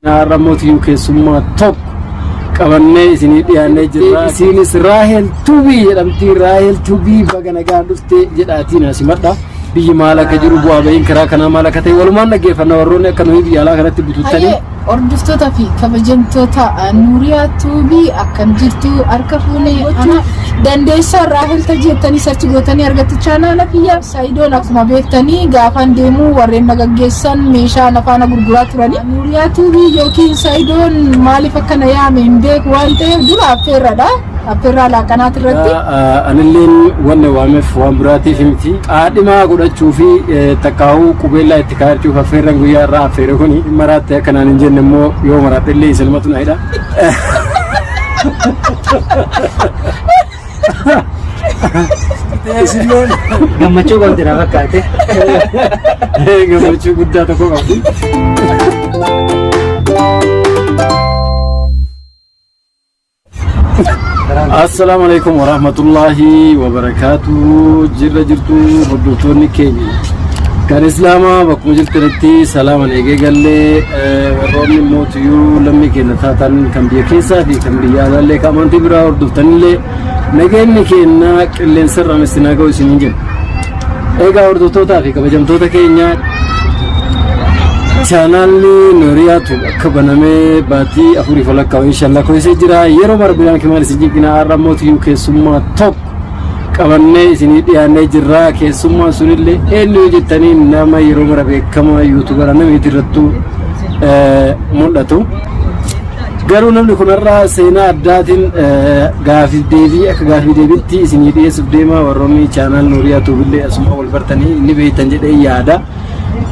Ramooti UK summa top qabanne isinii dhiyaannee jirra. Isinis Raahel Tubii jedhamti. Raahel Tubii baga nagaa dhufte jedhaatiin asimadha. Biyyi maal akka jiru bu'aa ba'iin karaa kanaa maal akka ta'e walumaan dhaggeeffannaa warroonni akka nuyi biyya alaa kanatti bututtanii. Hordoftoota fi kabajamtoota Nuuriyaa Tubii akkam jirtu harka fuunee ana dandeessaa Raahel jettanii sarchi gootanii argattu chaanaala kiyya Saidoon akkuma beektanii gaafan deemu warreen nagaggeessan meeshaa nafaana gurguraa turani. Nuuriyaa Tubii yookiin Saidoon maaliif akkana yaame hin beeku waan ta'eef dura affeerradha. Affeerraa laaqanaat irratti anilleen wanne waameef waan biraatiif miti qaadhimaa godhachuu fi takkaa'uu qubeellaa itti kaa'achuuf affeerran guyyaa irraa affeere kuni maraatte akkanaan hin jenne immoo yoo maraatte illee isalmatu naayidha. Isilleen gammachuu qabdira fakkaate. Gammachuu guddaa tokko qabdi. Assalamu alaikum warahmatullahi wabarakatuh. Jirra jirtu hordoftoonni keenya kan islaamaa bakkuma jirtanitti salaaman eegee gallee warroonni mootiyyuu lammii keenya taatan kan biyya keessaa fi kan biyya alaallee kan amantii biraa hordoftanillee nageenyi keenya qilleensarraan isinaa ga'u isiniin jenna. Egaa hordoftootaa fi kabajamtoota keenya channelli Nuuriyaa Tubii akka banamee baatii afurii falakkaa inshallah koosee jira. Yeroo marbiraan kimaal isin jigina Ramooti UK summa top qabanne isinii dhiyaannee jirra. Keessummaan sunillee eenyu jettanii nama yeroo mara beekama yuutuubara namitti irrattu mul'atu. Garuu namni kunarraa seenaa addaatiin gaafii deebii akka gaafii deebiitti isinii dhiyeessuuf deema. Warroonni channel Nuuriyaa Tubii asuma wal bartanii ni beektan jedhee yaada.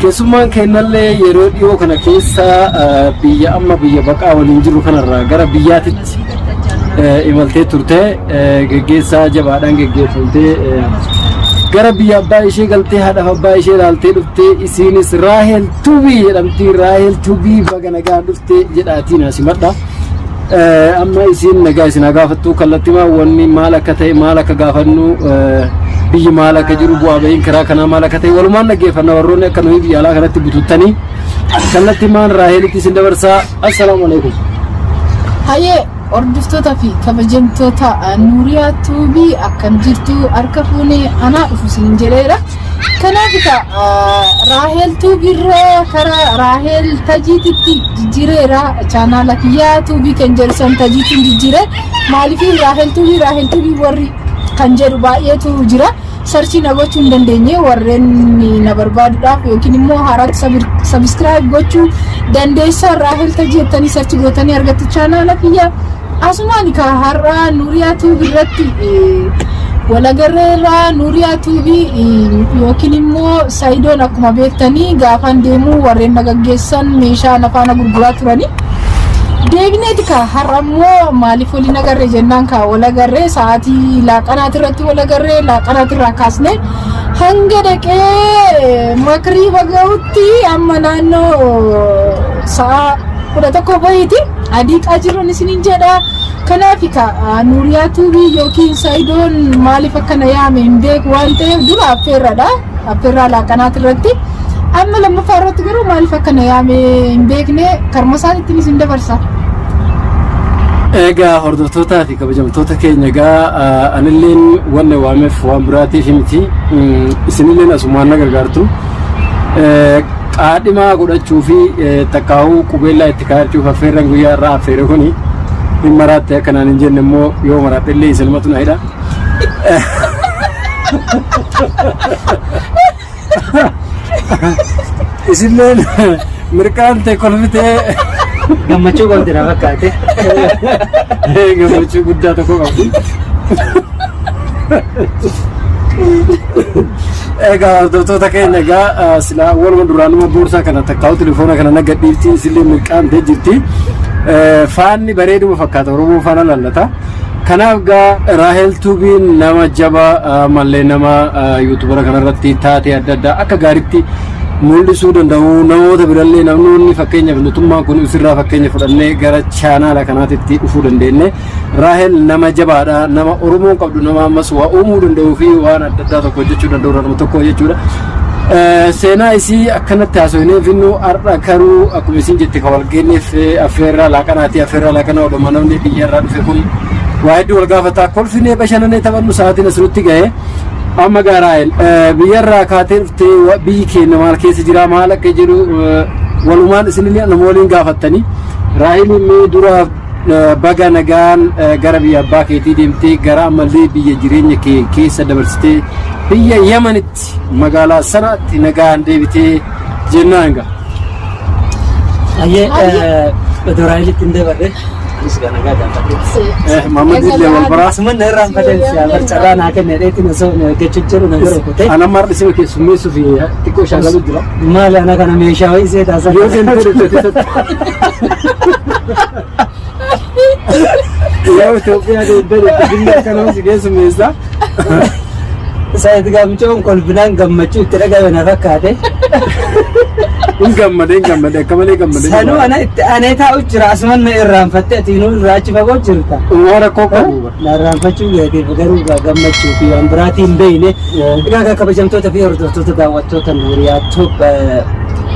Keessummaan kennallee yeroo dhiyoo kana keessa biyya amma biyya baqaa waliin jiru kanarraa gara biyyaatitti imaltee turte geggeessaa jabaadhaan geggeeffamtee gara biyya abbaa ishee galtee haadhaaf abbaa ishee ilaaltee dhufte. Isinis Raahel Tubii jedhamti. Raahel Tubii baga nagaa dhufte jedhaatiin asimadha. Amma isiin nagaa isin gaafattu kallattimaa wanni maal akka ta'e maal akka gaafannu biyyi maal akka jiru bu'aa ba'iin karaa kanaa maal akka ta'e walumaan dhaggeeffannaa warroonni akka nuyi biyya alaa kanatti bututtanii kallattimaan Raahelitti isin dabarsaa. Assalaamu alaikum. Hayyee hordoftoota fi kabajamtoota Nuuriyaa Tubii akkam jirtu harka fuunee anaa dhufu isin jedheera. Kanaaf Raahel Tubiirraa karaa Raahel Tajiititti jijjiireera. Chaanaala kiyyaa Tubii kan jedhu Tajiitiin jijjiire. Maaliif Raahel Tubii warri kan jedhu baay'eetu jira. Sarchii na gochuu hin dandeenye warreen na barbaaduudhaaf yookiin immoo haaraatti subscribe gochuu dandeessaa Raahel jettanii sarchi gootanii argattu chaanaala kiyya. Asumaan ka har'a Nuuriyaa Tubii irratti walagarreerraa Nuuriyaa Tubii yookiin immoo Saidoon akkuma beektanii gaafan deemu warreen nagaggeessan meeshaa nafaana gurguraa turani. Deebineeti ka har'ammoo maaliif waliin agarree jennaan ka walagarree sa'aatii laaqanaat irratti walagarree laaqanaat irraa kaasne hanga dhaqee makriiba ga'utti amma naannoo sa'a 11 bahiiti adiiqaa jiruun isiniin jedha. Kanaaf ka Nuuriyaa Tubii yookiin Saidoon maaliif akkana yaame hin beeku waan ta'eef dura affeerradha. Affeerraa laaqanaat irratti amma lammaffaa irratti garuu maaliif akkana yaame hin beekne karma isaaniittiin isin dabarsa. Egaa hordoftootaa fi kabajamtoota keenya egaa anilleen wanne waameef waan biraatiif miti isinilleen asumaan na gargaartu. Qaadhimaa godhachuu fi takkaa'uu qubeellaa itti kaa'achuuf affeerran guyyaa irraa affeere kuni hin maraatte akkanaan hin jenne immoo yoo maraatte illee isalmatu naayidha. Isilleen mirqaante kolfitee gammachuu qabdira fakkaate. Gammachuu guddaa tokko qabdi. Egaa hordoftoota keenya egaa silaa waluma duraanuma boorsaa kana takkaa'u telefoona kana nagadhiifti isillee mirqaantee jirti. Faanni bareeduma fakkaata Oromoo faana lallata. Kanaaf gaa Raahel Tubiin nama jabaa mallee nama yuutuubara kanarratti taatee adda addaa akka gaariitti mul'isuu danda'u. Namoota birallee namoonni fakkeenyaaf nutummaan kun isirraa fakkeenya fudhannee gara chaanaala kanaatitti dhufuu dandeenye. Raahel nama jabaadha, nama Oromoon qabdu, nama ammas waa uumuu danda'uu fi waan adda addaa tokko hojjechuu danda'u nama tokko jechuudha. seenaa isii akkanatti haasofnee finnu har'a karuu akkuma isin jette ka walgeenneef affeerraa laaqanaati affeerraa laaqanaa oduma namni biyyarraa dhufe kun waa hedduu wal gaafataa kolfinee bashannanee taphannu sa'aatiin asirratti ga'e amma gaaraa'el biyyarraa kaatee dhuftee biyyi keenya maal keessa jira maal akka jedhu walumaan isinillee nama waliin gaafattanii Raahil mee dura baga nagaan gara biyya abbaa keetii deemtee gara ammallee biyya jireenya kee keessa dabarsitee biyya Yamanitti magaalaa sanaatti nagaan deebitee jennaan gaa. Dura Raahilitti hin dabarre anis gaa nagaa gaafadhe. Maamad illee wal baraa. Asuman na irraan fadansi barcarraa naa kenne dheetiin osoo jechuun jiru na gara kutee. Ana marri sima keessummeessuu fi xiqqoo shaagalu jira. Maali ana kana meeshaa wayii see taasisan. Yoo Yaa Itoophiyaa deebiin biyya kana si keessummeessa. Saya tiga muncul kolbinan gammachuu itti dhagahame na fakkaate. Hin gammade akkamalee gammade. Sanuu ana taa'u jira asuman na irraanfatte atiinuu irraa achi fagoo jirta. Warra koo qabu. Na irraanfachuu gaheef garuu gammachuu fi waan biraatiin beeyne. Egaa kabajamtoota fi hordoftoota daawwattoota nuuriyaattuu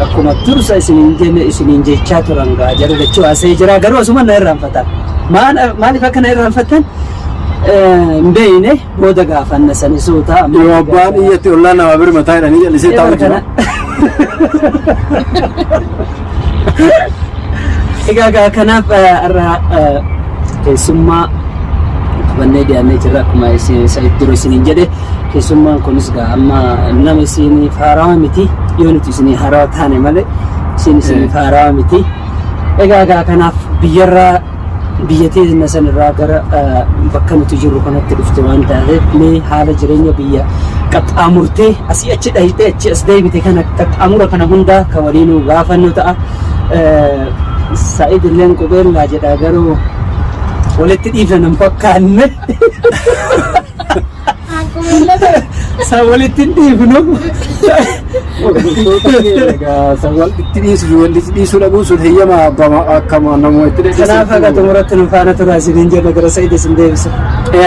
akkuma tursa isiniin jechaa turan gaa jara dachuu asee jira garuu asuman na irraanfata. Maaliif akka na irraanfattan? Beeyne booda gaafanna sani suuta. Yoo abbaan iyyatti ollaa nama bira mataa hidhanii jallisee taa'u jira. Egaa kanaaf irraa keessummaa qabannee dhiyaannee jirra akkuma Sa'iid dura isiniin jedhe keessummaan kunis gaa amma nama isiniif haarawaa miti yoo nuti isinii haarawaa taane malee isiniif haarawaa miti. Egaa kanaaf biyyarraa biyya teessuma sanarraa gara bakka nuti jirru kanatti dhufte waan taateef mee haala jireenya biyya qaxxaamurtee asii achi dhahitee achi as deebite kana qaxxaamura kana hundaa ka waliin gaafannu ta'a. Sa'iid illeen qubeellaa jedha garuu walitti dhiifna hin fakkaanne. Sa walitti dhiifnu. Walitti dhiisuu dhabuun sun heeyyama akkama namoota itti dhiyeessan. Kanaaf akka xumuratti nu faana tura isiniin jedha gara Sa'iid isin deebisa.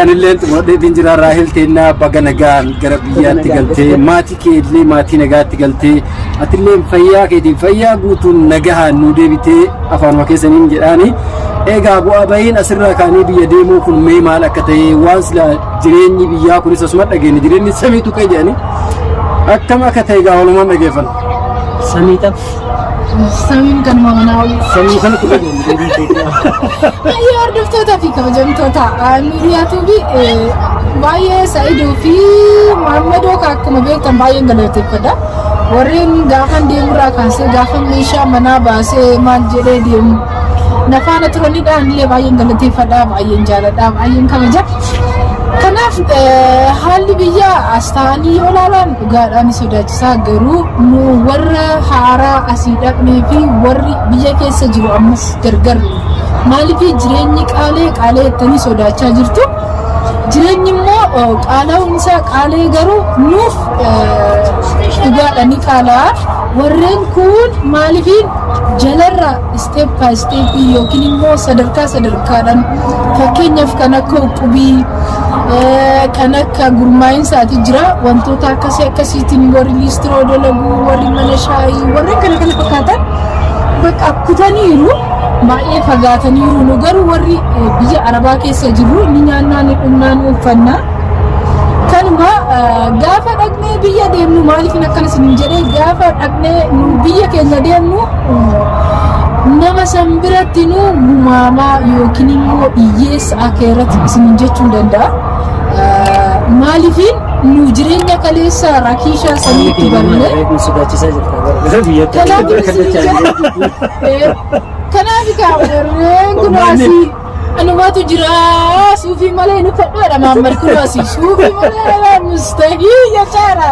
Anillee xumuradheetiin jira Raahil teennaa baga nagaan gara biyyaatti galtee maatii kee illee maatii nagaatti galtee atillee fayyaa keetiin fayyaa guutuun nagahaan nu deebitee afaanuma keessaniin jedhaani. Egaa bu'aa bahiin asirraa kaanii biyya deemuu kun mee maal akka ta'e waan sila jireenyi biyyaa kunis asuma dhageenya jireenyi samii tuqee jedhanii akkam akka ta'e gaa walumaan dhageeffan. Samii ta'u. Samiin kan mamanaa oli. Samii kana tuqee jedhanii. Baay'ee hordoftootaa fi kabajamtoota nuuriyaatuu fi baay'ee Sa'iduu fi Maammadoo akkuma beektan baay'een galateeffadha. Warreen gaafan deemurraa kaasee gaafan meeshaa manaa baasee maal jedhee deemu. Nafaana turanidhaan illee baay'een galateeffadha, baay'een jaaladha, baay'een kabaja. Kanaaf haalli biyyaa as ta'anii yoo ilaalan dhugaadhaan sodaachisaa garuu nu warra haaraa asii dhaqnee fi warri biyya keessa jiru ammas gargar. Maaliif jireenyi qaalee jettanii sodaachaa jirtu. Jireenyi immoo qaala'umsa qaalee garuu nuuf dhugaadhaan ni qaalaa. Warreen kun maaliif jalarra step by step yookiin immoo sadarkaadhaan fakkeenyaaf kan akka uqubii kan akka gurmaa'insaati jira wantoota akkasiitiin warri liistiroo dalaguu warri mana shaayii warreen kana fakkaatan bakka kutaniiru baay'ee fagaataniiru nu garuu warri biyya arabaa keessa jirru ni nyaannaa ni dhugnaa ni uffannaa. Kanuma gaafa dhaqnee biyya deemnu maaliif akkana isin jedhee gaafa dhaqnee biyya keenya deemnu nama san biratti nu gumaamaa yookiin immoo hiyyeessa akeerratti isin jechuu danda'a. Maaliifin nu jireenya kaleessa rakiishaa saniitti barnee kanaaf warreen kun asii anumatu jira suufii malee nu fedhaadha Maammal kun asii suufii malee mustahii jechaadha.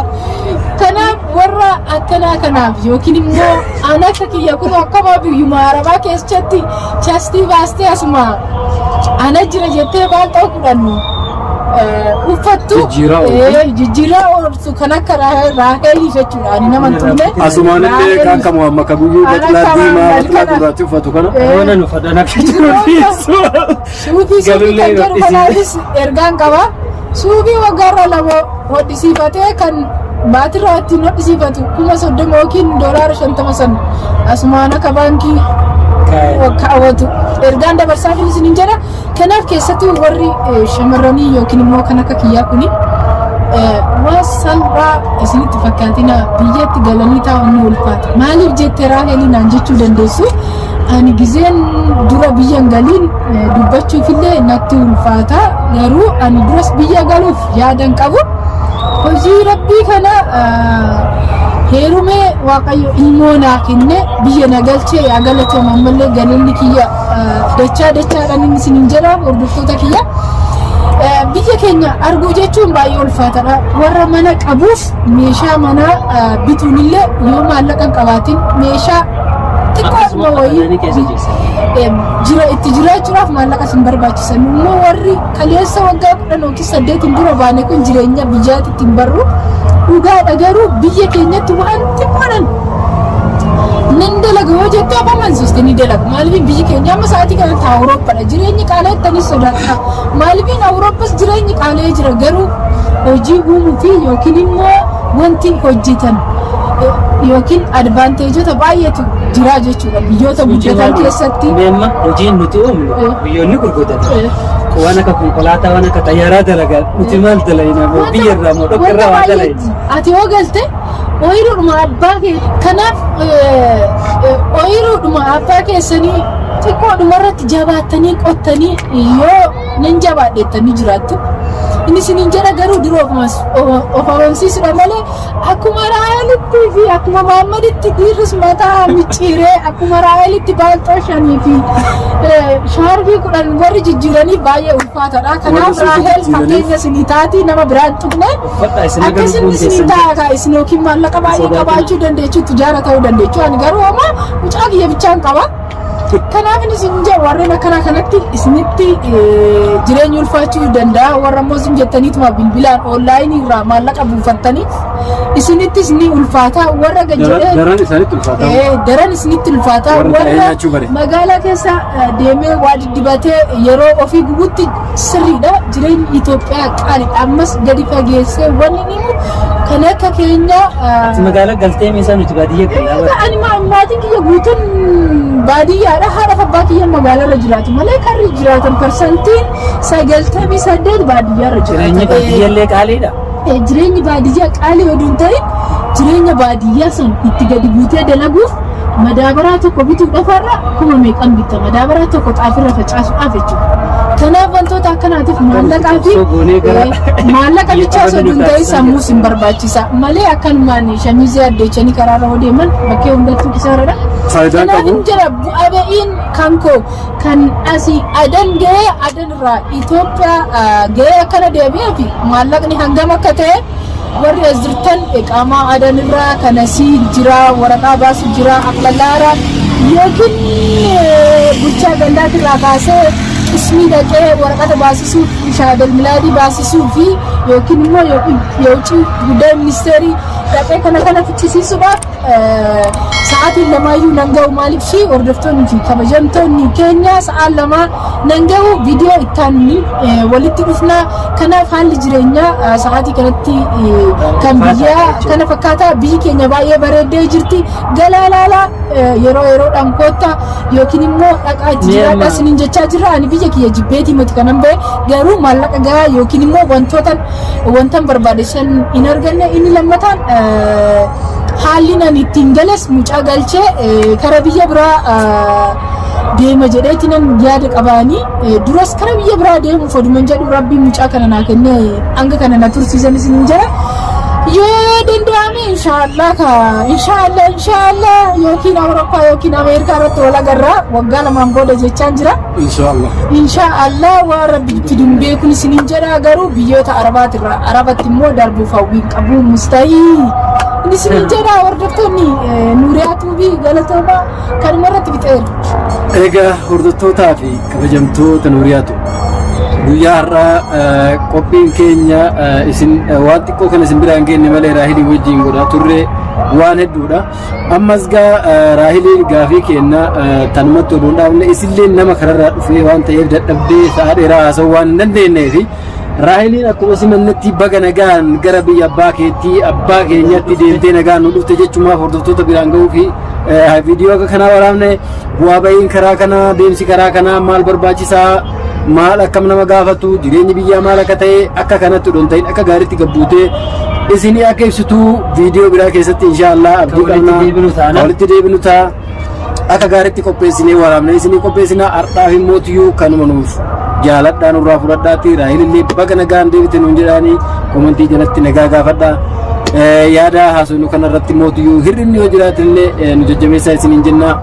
Kanaaf warra akkanaa kanaaf yookiin immoo ana akka kiyya kun akkama biyyuma arabaa keessatti chastii baastee asuma ana jira jettee maal ta'u kudhannu uffattu jijjiiraa ooltu kan akka Raahelii jechuudha. Ani nama turne asumaan illee kan akka Muhammad Kabuyyuu Batlaa Diimaa Batlaa Duraatti uffatu kana Oona nu fadhan akka jiruufi suufii kan jedhu kanaafis ergaan qaba. Suufii waggaarra lama hodhisiifatee kan baatirraatti nodhisiifatu kuma 30 yookiin $50 san asumaan akka baankii kaawwatu ergaan dabarsaa fi isin jira. Kanaaf keessatti warri shamarranii yookiin immoo kan akka kiyyaa kuni waan salphaa isinitti fakkaatina biyyatti galanii taa'uun ni ulfaata. Maaliif jettee Raahelinaan jechuu dandeessu? Ani gizeen dura biyyan galiin dubbachuufillee natti ulfaata. Garuu ani duras biyya galuuf yaadan qabu. Hojii rabbii kana heerumee waaqayyo ilmoo naa kenne biyya na galchee galatoom ammallee galanni kiyya dachaadhaan inni isin jira hordoftoota kiyya. Biyya keenya arguu jechuun baay'ee ulfaataadha. Warra mana qabuuf meeshaa manaa bituunillee yoo maallaqa hin qabaatin meeshaa xiqqoo wayii jira itti jiraachuudhaaf maallaqa sin barbaachisan. Immoo warri kaleessa waggaa 10 yookiin 8 dura baane kun jireenya biyyaatti ittiin barru dhugaadha. Garuu biyya keenyatti wanti godhan nan dalaga yoo jettee afamansiiste ni dalaga. Maaliif biyyi keenya amma sa'aatii kanatti Awurooppaadha. Jireenyi qaaleettanii sodaata. Maaliif Awurooppas jireenyi qaalee jira. Garuu hojii uumuu fi yookiin immoo wanti hojjetan yookiin advaanteejota baay'eetu jira jechuudha. Biyyoota guddatan keessatti meemma hojiin nuti uumnu biyyoonni gurguddatan waan akka konkolaataa waan akka xayyaaraa dalagaa nuti maal dalayna biyya irraa moo dhokkarraa waan dalayna. Ati yoo galte ooyiruudhuma abbaa kee kanaaf ooyiruudhuma abbaa keessanii xiqqoodhuma irratti jabaattanii qottanii yoo nan jabaadheettanii jiraattu. Inni sinin jedha garuu duroo of amansiisudha malee akkuma Raahelitti fi akkuma Mahammaditti dhiirris mataa micciiree akkuma Raahelitti baalxoo 5 fi shaarbii 10 warri jijjiiranii baay'ee ulfaataadha. Kanaaf Raahel fakkeenya isinii taati nama biraan tuqne akkasiin isinii taa'aa isin yookiin maallaqa baay'ee qabaachuu dandeechuu tijaara ta'uu dandeechuu. Ani garuu amma mucaa kiyya bichaan qaba. Kanaaf isin jaa warreen akkana kanatti isinitti jireenya ulfaachuu danda'a. Warra immoo isin jettaniituma bilbilaan onlaayinii irraa maallaqa buufattanii isinittis ni ulfaata. Warra gajjadee daran isinitti ulfaata. Daran isinitti ulfaata. Warra magaalaa keessa deemee waa diddibatee yeroo ofii gubutti sirriidha. Jireenyi Itoophiyaa qaali ammas gadi fageessee wanni ni kan akka keenya magaalaa galtee meeshaa nuti baadiyyaa gallaa. Ani maatiin kiyya guutuun baadiyyaadha. Haadha abbaa kiyya magaalarra jiraatu malee karri jiraatan parsantiin 98 baadiyyaarra jiraatu. Jireenyi baadiyyaallee qaaliidha. Jireenyi baadiyyaa qaalii oduu hin ta'in jireenya baadiyyaa san itti gadi buutee dalaguuf madaabaraa tokko bituudhaaf irra kuma meeqan bitta madaabaraa tokko xaafirra facaasuudhaaf jechuudha. Kanaaf wantoota akkanaatiif maallaqaa fi maallaqa bichaa osoo hin ta'in sammuus hin barbaachisa malee akkanumaan shamizii addeechanii karaarra yoo deeman bakkee hundattuu kisaaradha. Kanaaf hin jira bu'aa ba'iin kan koo kan asii adan ga'ee adan irraa Itoophiyaa ga'ee akkana deebi'ee fi maallaqni hangam akka ta'e warri as jirtan qaamaa adan irraa kan asii jira waraqaa baasu jira aqlalaara yookiin bulchaa gandaati irraa kaasee ismii dhaqee waraqata baasisuu shaadal milaadii baasisuu fi yookiin immoo yookiin guddaa ministeerii dhaqee kana fichisiisuudhaaf sa'aatiin lamaayyuu nan ga'u maaliif fi hordoftoonni fi kabajamtoonni keenya sa'aan lamaa nan ga'u viidiyoo ittaanni walitti dhufna. Kanaaf haalli jireenyaa sa'aatii kanatti kan biyyaa kana fakkaata. Biyyi keenya baay'ee bareeddee jirti. Galaalaalaa yeroodhaan kootta yookiin immoo dhaqaa itti jiraadha isiniin jechaa jirra. Ani biyya kiyya jibbeetii miti kanan bahe garuu maallaqa gahaa yookiin immoo wantan barbaadesan hin arganne. Inni lammataan haalli nan ittiin gales mucaa galchee kara biyya biraa deema jedheeti nan yaada qabaanii duras kara biyya biraa deemuuf oduman jedhu rabbiin mucaa kana naa kenne hanga kana na tursiisan isin jira. Yoo danda'ame inshaallah yookiin Awurooppaa yookiin Ameerikaa irratti wal agarra waggaa lamaan booda jechaan jira. Inshaallah waan rabbi fiduun beekuun isiniin jedha. Garuu biyyoota arabatti immoo darbuuf hawwiin qabu mustahii. Inni isiniin jedha hordoftoonni Nuuriyaatuu fi Galatoomaa kanuma irratti fixeera. Egaa hordoftootaa fi kabajamtoota Nuuriyaatu guyyaa har'aa qophiin keenya isin waan xiqqoo kan isin biraan geenye malee Raahilii wajjin godhaa turre waan hedduudha. Ammas Raahilii gaafii kenna tanumatti oduun dhaabne isillee nama kanarraa dhufee waan ta'eef dadhabdee sa'a dheeraa haasa'uu waan hin dandeenyeef Raahiliin akkuma simannatti baga nagaan gara biyya abbaa keetti abbaa keenyatti deemtee nagaan nu dhufte jechuudha hordoftoota biraan ga'uu fi viidiyoo kana waraabne bu'aa ba'iin karaa kana deemsi karaa kana maal barbaachisaa maal akkam nama gaafatu jireenyi biyyaa maal akka ta'e akka kanatti dhon ta'in akka gaariitti gabbuutee isinii akka ibsitu viidiyoo biraa keessatti inshallah abdii qabna walitti deebinu ta'a akka gaariitti qopheessinee waraabne isinii qopheessinaa ardhaaf immoo tiyyuu kanuma nuuf jaaladhaan irraa fudhadhaatti raahilillee baga nagaan deebite nuun jedhaanii komentii jalatti nagaa gaafadha yaada haasofnu kanarratti immoo tiyyuu hirrinni yoo jiraatillee nu jajjabeessaa isiniin jenna.